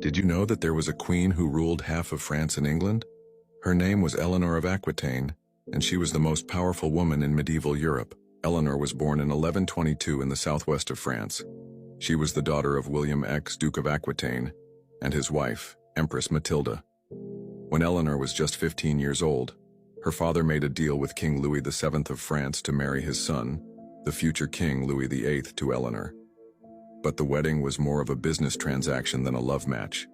Did you know that there was a queen who ruled half of France and England? Her name was Eleanor of Aquitaine, and she was the most powerful woman in medieval Europe. Eleanor was born in 1122 in the southwest of France. She was the daughter of William X, Duke of Aquitaine, and his wife, Empress Matilda. When Eleanor was just 15 years old, her father made a deal with King Louis VII of France to marry his son, the future King Louis VIII, to Eleanor. But the wedding was more of a business transaction than a love match,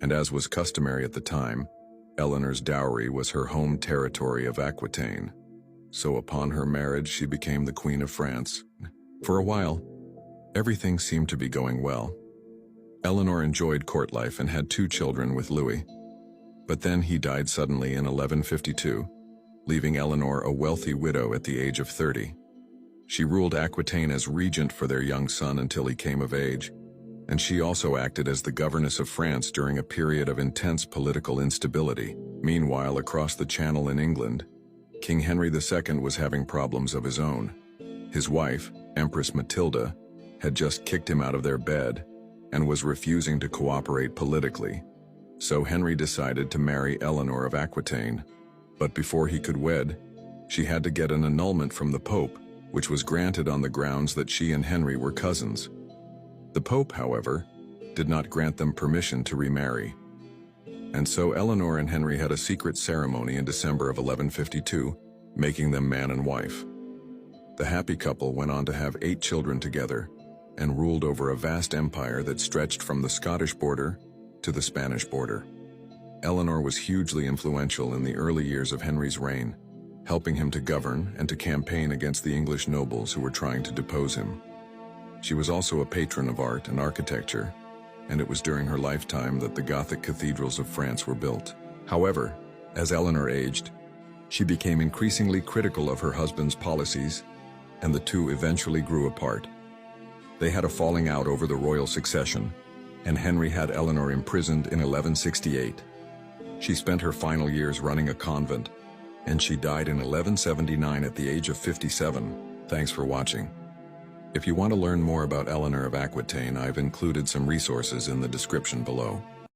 and as was customary at the time, Eleanor's dowry was her home territory of Aquitaine. So upon her marriage, she became the Queen of France. For a while, everything seemed to be going well. Eleanor enjoyed court life and had 2 children with Louis. But then he died suddenly in 1152, leaving Eleanor a wealthy widow at the age of 30. She ruled Aquitaine as regent for their young son until he came of age, and she also acted as the governess of France during a period of intense political instability. Meanwhile, across the Channel in England, King Henry II was having problems of his own. His wife, Empress Matilda, had just kicked him out of their bed and was refusing to cooperate politically. So Henry decided to marry Eleanor of Aquitaine. But before he could wed, she had to get an annulment from the Pope, which was granted on the grounds that she and Henry were cousins. The Pope, however, did not grant them permission to remarry. And so Eleanor and Henry had a secret ceremony in December of 1152, making them man and wife. The happy couple went on to have 8 children together and ruled over a vast empire that stretched from the Scottish border to the Spanish border. Eleanor was hugely influential in the early years of Henry's reign, helping him to govern and to campaign against the English nobles who were trying to depose him. She was also a patron of art and architecture, and it was during her lifetime that the Gothic cathedrals of France were built. However, as Eleanor aged, she became increasingly critical of her husband's policies, and the two eventually grew apart. They had a falling out over the royal succession, and Henry had Eleanor imprisoned in 1168. She spent her final years running a convent, and she died in 1179 at the age of 57. Thanks for watching. If you want to learn more about Eleanor of Aquitaine, I've included some resources in the description below.